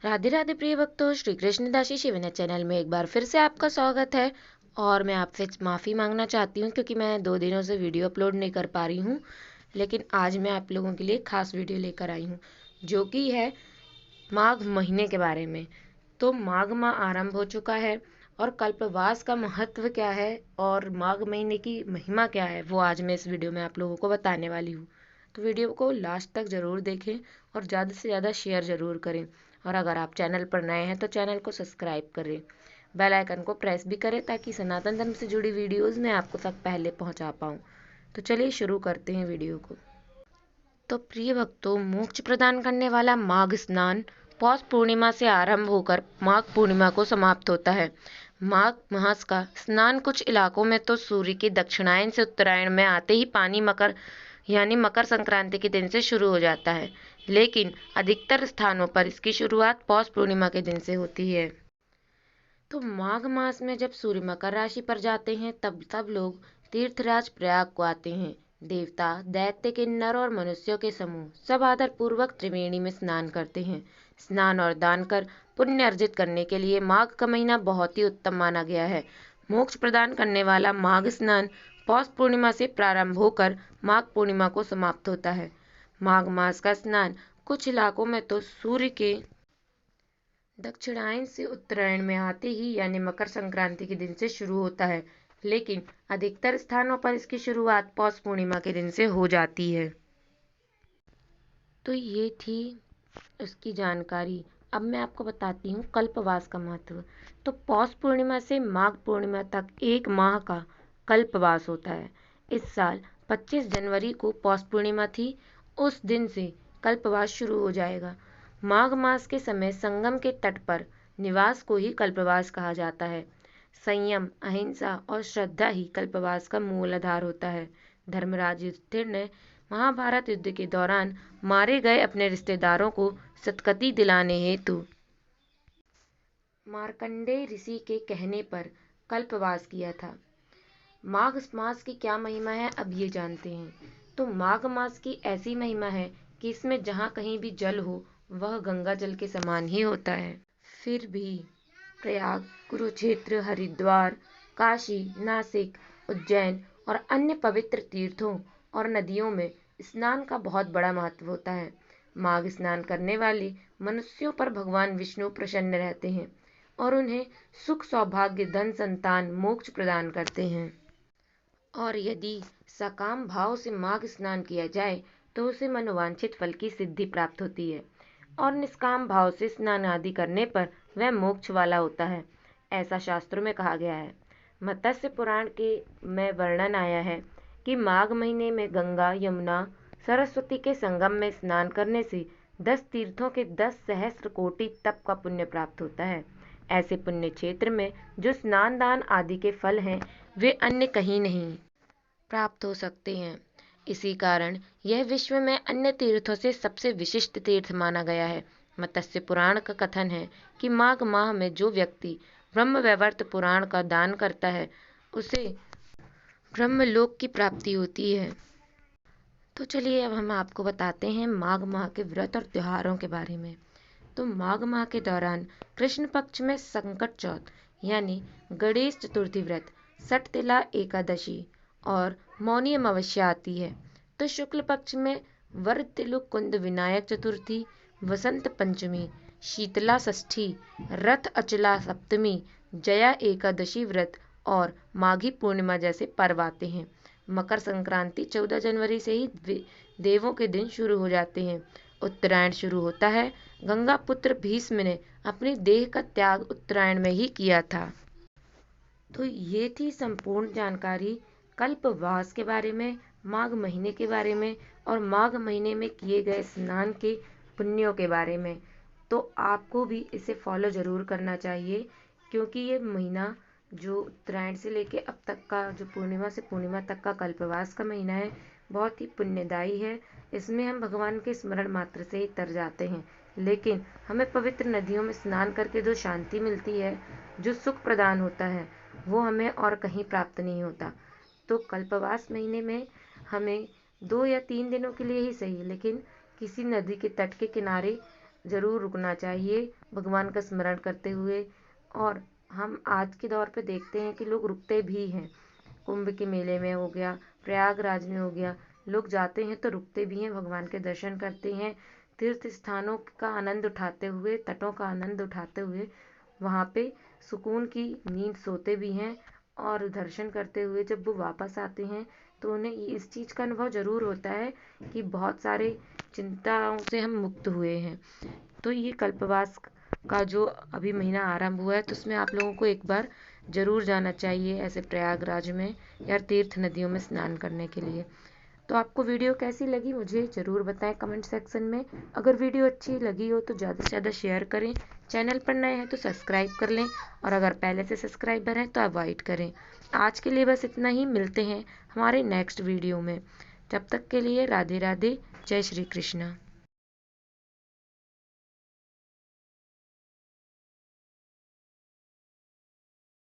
राधे राधे प्रिय भक्तों, श्री कृष्ण दासी शिवने चैनल में एक बार फिर से आपका स्वागत है। और मैं आपसे माफ़ी मांगना चाहती हूँ क्योंकि मैं 2 दिनों से वीडियो अपलोड नहीं कर पा रही हूँ। लेकिन आज मैं आप लोगों के लिए खास वीडियो लेकर आई हूँ जो कि है माघ महीने के बारे में। तो माघ माह आरंभ हो चुका है और कल्पवास का महत्व क्या है और माघ महीने की महिमा क्या है वो आज मैं इस वीडियो में आप लोगों को बताने वाली हूँ। तो वीडियो को लास्ट तक ज़रूर देखें और ज़्यादा से ज़्यादा शेयर ज़रूर करें। और अगर आप चैनल पर नए हैं तो चैनल को सब्सक्राइब करें, बेल आइकन को प्रेस भी करें ताकि सनातन धर्म से जुड़ी वीडियोज़ मैं आपको तक पहले पहुंचा पाऊँ। तो चलिए शुरू करते हैं वीडियो को। तो प्रिय भक्तों, मोक्ष प्रदान करने वाला माघ स्नान पौष पूर्णिमा से आरंभ होकर माघ पूर्णिमा को समाप्त होता है। माघ मास का स्नान कुछ इलाकों में तो सूर्य के दक्षिणायन से उत्तरायण में आते ही पानी मकर यानी मकर संक्रांति के दिन से शुरू हो जाता है, लेकिन अधिकतर स्थानों पर इसकी शुरुआत पौष पूर्णिमा के दिन से होती है। तो माघ मास में जब सूर्य मकर राशि पर जाते हैं तब सब लोग तीर्थराज प्रयाग को आते हैं। देवता, दैत्य, किन्नर और मनुष्यों के समूह सब आदर पूर्वक त्रिवेणी में स्नान करते हैं। स्नान और दान कर पुण्य अर्जित करने के लिए माघ का महीना बहुत ही उत्तम माना गया है। मोक्ष प्रदान करने वाला माघ स्नान पौष पूर्णिमा से प्रारंभ होकर माघ पूर्णिमा को समाप्त होता है। माघ मास का स्नान कुछ इलाकों में तो सूर्य के दक्षिणायन से उत्तरायण में आते ही यानी मकर संक्रांति के दिन से शुरू होता है, लेकिन अधिकतर स्थानों पर इसकी शुरुआत पौष पूर्णिमा के दिन से हो जाती है। तो ये थी उसकी जानकारी। अब मैं आपको बताती हूँ कल्पवास का महत्व। तो पौष पूर्णिमा से माघ पूर्णिमा तक 1 माह का कल्पवास होता है। इस साल 25 जनवरी को पौष पूर्णिमा थी। उस दिन से कल्पवास शुरू हो जाएगा। माघ मास के समय संगम के तट पर निवास को ही कल्पवास कहा जाता है। संयम, अहिंसा और श्रद्धा ही कल्पवास का मूल आधार होता है। धर्मराज युधिष्ठिर ने महाभारत युद्ध के दौरान मारे गए अपने रिश्तेदारों को सद्गति दिलाने हेतु मार्कंडेय ऋषि के कहने पर कल्पवास किया था। माघ मास की क्या महिमा है अब ये जानते हैं। तो माघ मास की ऐसी महिमा है कि इसमें जहाँ कहीं भी जल हो वह गंगा जल के समान ही होता है। फिर भी प्रयाग, कुरुक्षेत्र, हरिद्वार, काशी, नासिक, उज्जैन और अन्य पवित्र तीर्थों और नदियों में स्नान का बहुत बड़ा महत्व होता है। माघ स्नान करने वाले मनुष्यों पर भगवान विष्णु प्रसन्न रहते हैं और उन्हें सुख, सौभाग्य, धन, संतान, मोक्ष प्रदान करते हैं। और यदि सकाम भाव से माघ स्नान किया जाए तो उसे मनोवांछित फल की सिद्धि प्राप्त होती है और निष्काम भाव से स्नान आदि करने पर वह मोक्ष वाला होता है, ऐसा शास्त्रों में कहा गया है। मत्स्य पुराण के में वर्णन आया है कि माघ महीने में गंगा, यमुना, सरस्वती के संगम में स्नान करने से 10 तीर्थों के 10 सहस्त्र कोटि तप का पुण्य प्राप्त होता है। ऐसे पुण्य क्षेत्र में जो स्नान दान आदि के फल हैं वे अन्य कहीं नहीं प्राप्त हो सकते हैं। इसी कारण यह विश्व में अन्य तीर्थों से सबसे विशिष्ट तीर्थ माना गया है। मत्स्य पुराण का कथन है कि माघ माह में जो व्यक्ति ब्रह्मवैवर्त पुराण का दान करता है उसे ब्रह्मलोक की प्राप्ति होती है। तो चलिए अब हम आपको बताते हैं माघ माह के व्रत और त्योहारों के बारे में। तो माघ माह के दौरान कृष्ण पक्ष में संकट चौथ यानी गणेश चतुर्थी व्रत, सटतिला एकादशी और मौनी अमावस्या आती है। तो शुक्ल पक्ष में वरतिलुक कुंद विनायक चतुर्थी, वसंत पंचमी, शीतला षष्ठी, रथ अचला सप्तमी, जया एकादशी व्रत और माघी पूर्णिमा जैसे पर्व आते हैं। मकर संक्रांति 14 जनवरी से ही देवों के दिन शुरू हो जाते हैं। उत्तरायण शुरू होता है। गंगा पुत्र भीष्म ने अपनी देह का त्याग उत्तरायण में ही किया था। तो ये थी संपूर्ण जानकारी कल्पवास के बारे में, माघ महीने के बारे में और माघ महीने में किए गए स्नान के पुण्यों के बारे में। तो आपको भी इसे फॉलो ज़रूर करना चाहिए क्योंकि ये महीना जो उत्तरायण से लेके अब तक का जो पूर्णिमा से पूर्णिमा तक का कल्पवास का महीना है बहुत ही पुण्यदायी है। इसमें हम भगवान के स्मरण मात्र से ही तर जाते हैं, लेकिन हमें पवित्र नदियों में स्नान करके जो शांति मिलती है, जो सुख प्रदान होता है, वो हमें और कहीं प्राप्त नहीं होता। तो कल्पवास महीने में हमें 2 या 3 दिनों के लिए ही सही, लेकिन किसी नदी के तट के किनारे ज़रूर रुकना चाहिए भगवान का स्मरण करते हुए। और हम आज के दौर पे देखते हैं कि लोग रुकते भी हैं। कुंभ के मेले में हो गया, प्रयागराज में हो गया, लोग जाते हैं तो रुकते भी हैं, भगवान के दर्शन करते हैं, तीर्थ स्थानों का आनंद उठाते हुए, तटों का आनंद उठाते हुए वहाँ पे सुकून की नींद सोते भी हैं। और दर्शन करते हुए जब वो वापस आते हैं तो उन्हें इस चीज़ का अनुभव ज़रूर होता है कि बहुत सारे चिंताओं से हम मुक्त हुए हैं। तो ये कल्पवास का जो अभी महीना आरंभ हुआ है तो उसमें आप लोगों को एक बार ज़रूर जाना चाहिए ऐसे प्रयागराज में या तीर्थ नदियों में स्नान करने के लिए। तो आपको वीडियो कैसी लगी मुझे ज़रूर बताएं कमेंट सेक्शन में। अगर वीडियो अच्छी लगी हो तो ज़्यादा से ज़्यादा शेयर करें, चैनल पर नए हैं तो सब्सक्राइब कर लें, और अगर पहले से सब्सक्राइबर हैं तो अवॉइड करें। आज के लिए बस इतना ही, मिलते हैं हमारे नेक्स्ट वीडियो में। तब तक के लिए राधे राधे, जय श्री कृष्ण।